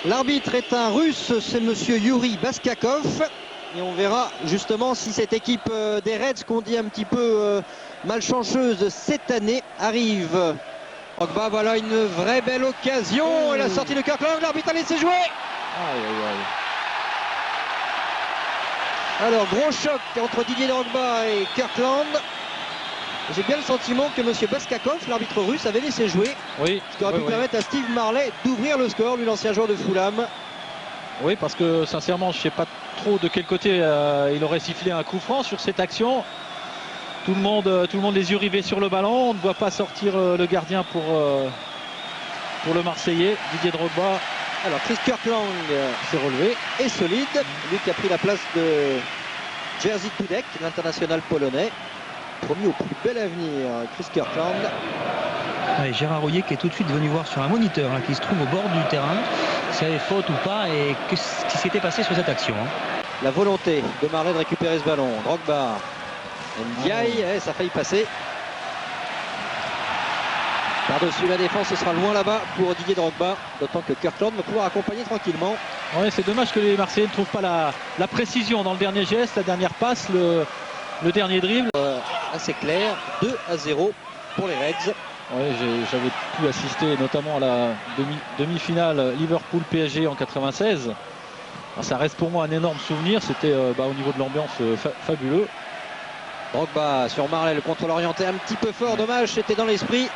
L'arbitre est un russe, c'est monsieur Yuri Baskakov. Et on verra justement si cette équipe des Reds, qu'on dit un petit peu malchanceuse cette année, arrive. Drogba, voilà une vraie belle occasion. Et la sortie de Kirkland, l'arbitre a laissé jouer. Aïe, aïe, aïe. Alors, gros choc entre Didier Drogba et Kirkland. J'ai bien le sentiment que monsieur Baskakov, l'arbitre russe, avait laissé jouer. Oui. Ce qui aurait pu permettre à Steve Marley d'ouvrir le score, lui l'ancien joueur de Fulham. Oui, parce que sincèrement, je ne sais pas trop de quel côté il aurait sifflé un coup franc sur cette action. Tout le monde les yeux rivés sur le ballon. On ne voit pas sortir le gardien pour le Marseillais, Didier Drogba. Alors Chris Kirkland s'est relevé, est solide. Lui qui a pris la place de Jerzy Dudek, l'international polonais. Promis au plus bel avenir, Chris Kirkland. Ouais, Gérard Rouillet qui est tout de suite venu voir sur un moniteur hein, qui se trouve au bord du terrain s'il y avait faute ou pas et ce qui s'était passé sur cette action. Hein. La volonté de Marley de récupérer ce ballon. Drogba, Ndiaye, ça a failli passer. Par-dessus la défense, ce sera loin là-bas pour Didier Drogba, d'autant que Kirkland va pouvoir accompagner tranquillement. Ouais, c'est dommage que les Marseillais ne trouvent pas la précision dans le dernier geste, la dernière passe, le dernier dribble. Assez clair, 2-0 pour les Reds. Ouais, j'avais pu assister notamment à la demi-finale Liverpool-PSG en 96. Alors, ça reste pour moi un énorme souvenir, c'était au niveau de l'ambiance fabuleux. Drogba sur Marley, le contrôle orienté un petit peu fort, dommage, c'était dans l'esprit.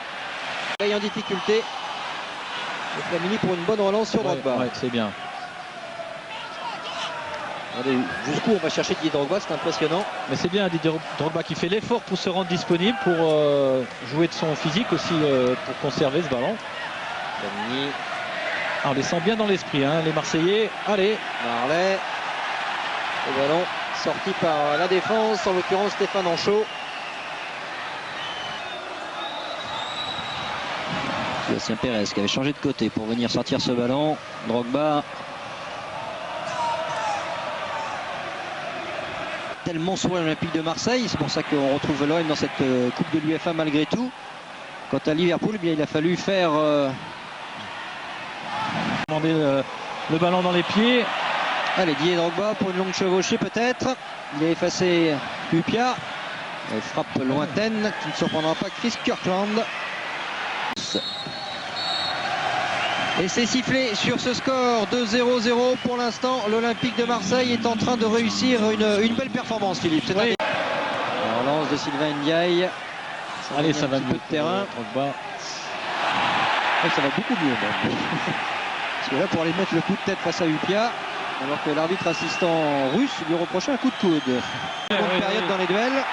Il est en difficulté. Et Flamini pour une bonne relance sur Drogba. Ouais, c'est bien. Allez, jusqu'où on va chercher Didier Drogba, c'est impressionnant. Mais c'est bien Didier Drogba qui fait l'effort pour se rendre disponible, pour jouer de son physique aussi, pour conserver ce ballon. Flamini. On les sent bien dans l'esprit, hein, les Marseillais. Allez. Marley. Le ballon sorti par la défense, en l'occurrence Stéphane Anchaud. Sébastien Pérez qui avait changé de côté pour venir sortir ce ballon. Drogba. Tellement souvent l'Olympique de Marseille, c'est pour ça qu'on retrouve l'OM dans cette Coupe de l'UEFA malgré tout. Quant à Liverpool, eh bien, il a fallu faire... Demander le ballon dans les pieds. Allez, Didier Drogba pour une longue chevauchée peut-être. Il a effacé Hupia. Une frappe lointaine qui ne surprendra pas Chris Kirkland. Et c'est sifflé sur ce score de 0-0 pour l'instant. L'Olympique de Marseille est en train de réussir une belle performance, Philippe. C'est oui. La relance de Sylvain Ndiaye. Allez, ça va un peu de terrain. Drogba. Ouais, ça va beaucoup mieux. Parce que là, pour aller mettre le coup de tête face à Hupia, alors que l'arbitre assistant russe lui reprochait un coup de coude. Longue période dans les duels.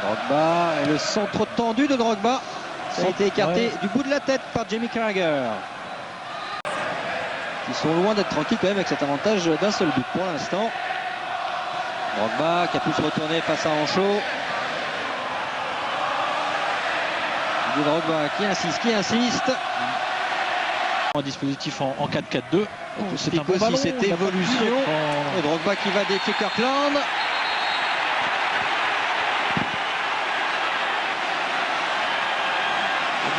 Drogba et le centre tendu de Drogba. Ça a été écarté du bout de la tête par Jamie Carragher. Ils sont loin d'être tranquilles quand même avec cet avantage d'un seul but pour l'instant. Drogba qui a pu se retourner face à Anchaud. Drogba qui insiste. Un dispositif en 4-4-2. C'est un peu aussi cette évolution. Et Drogba qui va défier Kirkland.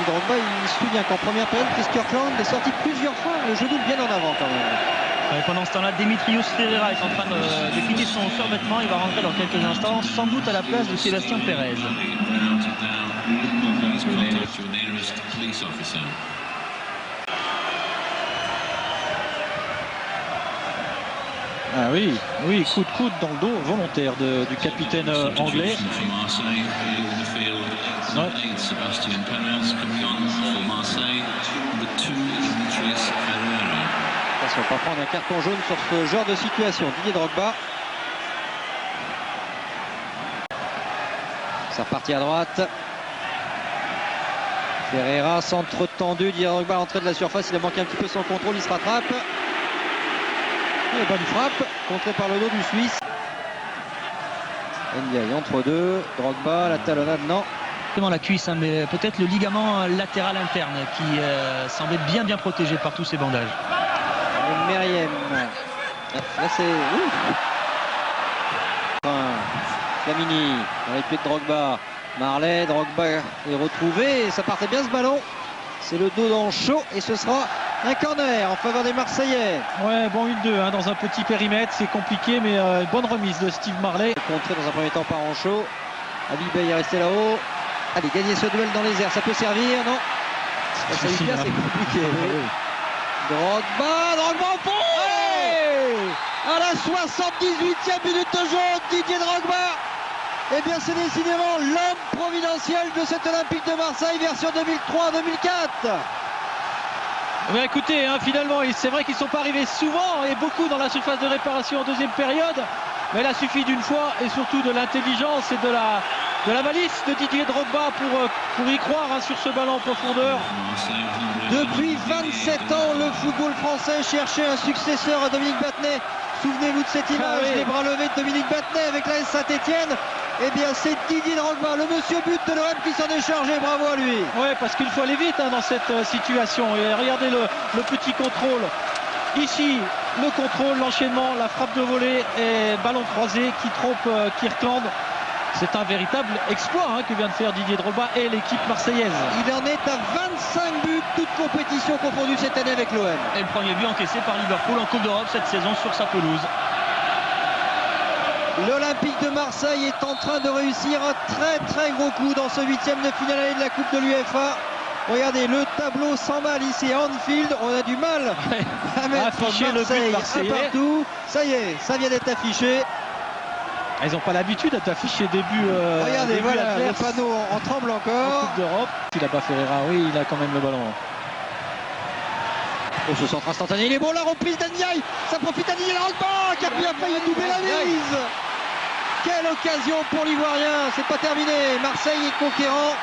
Drogba, il se souvient qu'en première période, Chris Kirkland est sorti plusieurs fois le genou bien en avant quand même. Pendant ce temps-là, Demetrios Ferreira est en train de quitter son survêtement. Il va rentrer dans quelques instants, sans doute à la place de Sébastien Pérez. Ah oui, coup de coude dans le dos volontaire du capitaine anglais. Ouais. Attention, pas prendre un carton jaune sur ce genre de situation. Didier Drogba. Ça repartit à droite. Ferreira, centre tendu. Didier Drogba à l'entrée de la surface. Il a manqué un petit peu son contrôle. Il se rattrape. Et bonne frappe. Contrée par le dos du Suisse. Ndiaye entre deux. Drogba, la talonnade, non. La cuisse, hein, mais peut-être le ligament latéral interne qui semblait bien protégé par tous ces bandages. Meriem. Là c'est... Enfin, Flamini dans les pieds de Drogba. Marley, Drogba est retrouvé et ça partait bien ce ballon. C'est le dos dans chaud et ce sera un corner en faveur des Marseillais. Ouais, bon 1-2 hein, dans un petit périmètre, c'est compliqué, mais bonne remise de Steve Marley. Contré dans un premier temps par Ancho. Habib est resté là-haut. Allez, gagner ce duel dans les airs, ça peut servir, non? Ça y vient, c'est compliqué. Oui. Drogba au fond. À la 78e minute de jeu, Didier Drogba. Eh bien, c'est décidément l'homme providentiel de cet Olympique de Marseille, version 2003-2004. Mais écoutez, hein, finalement, c'est vrai qu'ils ne sont pas arrivés souvent et beaucoup dans la surface de réparation en deuxième période. Mais il a suffi d'une fois et surtout de l'intelligence et de la malice de Didier Drogba pour y croire hein, sur ce ballon en profondeur. Depuis 27 ans, le football français cherchait un successeur à Dominique Battenet. Souvenez-vous de cette image, les bras levés de Dominique Battenet avec l'AS Saint-Etienne. Eh bien, c'est Didier Drogba, le monsieur but de l'OM qui s'en est chargé. Bravo à lui. Ouais, parce qu'il faut aller vite hein, dans cette situation. Et regardez le petit contrôle. Ici, le contrôle, l'enchaînement, la frappe de volée et ballon croisé qui trompe Kirkland. C'est un véritable exploit hein, que vient de faire Didier Drogba et l'équipe marseillaise. Il en est à 25 buts, toutes compétitions confondues cette année avec l'OM. Et le premier but encaissé par Liverpool en Coupe d'Europe cette saison sur sa pelouse. L'Olympique de Marseille est en train de réussir un très gros coup dans ce 8e de finale de la Coupe de l'UEFA. Regardez, le tableau s'emballe ici à Anfield. On a du mal à mettre afficher Marseille le but partout. Ça y est, ça vient d'être affiché. Ils n'ont pas l'habitude d'être affichés début. Regardez, début voilà, adverse. le panneau en tremble En encore. Coupe d'Europe. Il n'a pas Ferreira, oui, il a quand même le ballon. Oh, ce centre instantané, il est bon, la reprise d'Andiaye. Ça profite à Didier Drogba qui a bien failli doubler la mise. Quelle occasion pour l'Ivoirien, c'est pas terminé. Marseille est conquérant,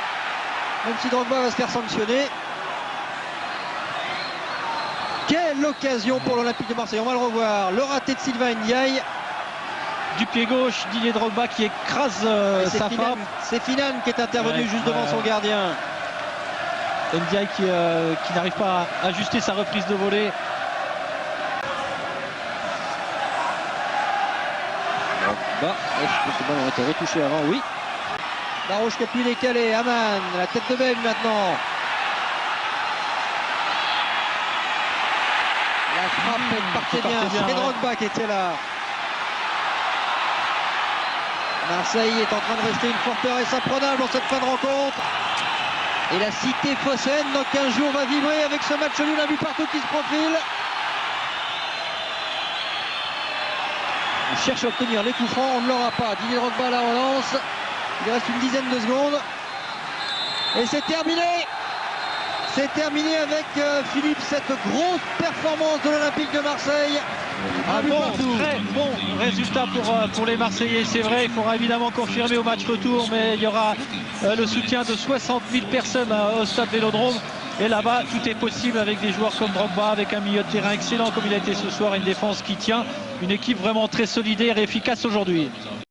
même si Drogba va se faire sanctionner. Quelle occasion pour l'Olympique de Marseille, on va le revoir. Le raté de Sylvain Ndiaye. Du pied gauche, Didier Drogba qui écrase sa frappe. C'est Finan qui est intervenu juste devant son gardien. Ndiaye qui n'arrive pas à ajuster sa reprise de volée. Est-ce que ce ballon a été retouché avant? Oui. Barouche qui a pu décaler. Aman, la tête de Bène maintenant. La frappe partait bien. C'est Drogba qui était là. Marseille est en train de rester une forteresse imprenable dans cette fin de rencontre. Et la cité phocéenne dans 15 jours va vibrer avec ce match nul, un but partout qui se profile. On cherche à obtenir les coups francs, on ne l'aura pas. Didier Drogba à la relance. Il reste une dizaine de secondes. Et c'est terminé. C'est terminé avec Philippe, cette grosse performance de l'Olympique de Marseille. Un très bon résultat pour les Marseillais, c'est vrai. Il faudra évidemment confirmer au match retour, mais il y aura le soutien de 60 000 personnes au stade Vélodrome. Et là-bas, tout est possible avec des joueurs comme Drogba, avec un milieu de terrain excellent comme il a été ce soir, une défense qui tient, une équipe vraiment très solidaire et efficace aujourd'hui.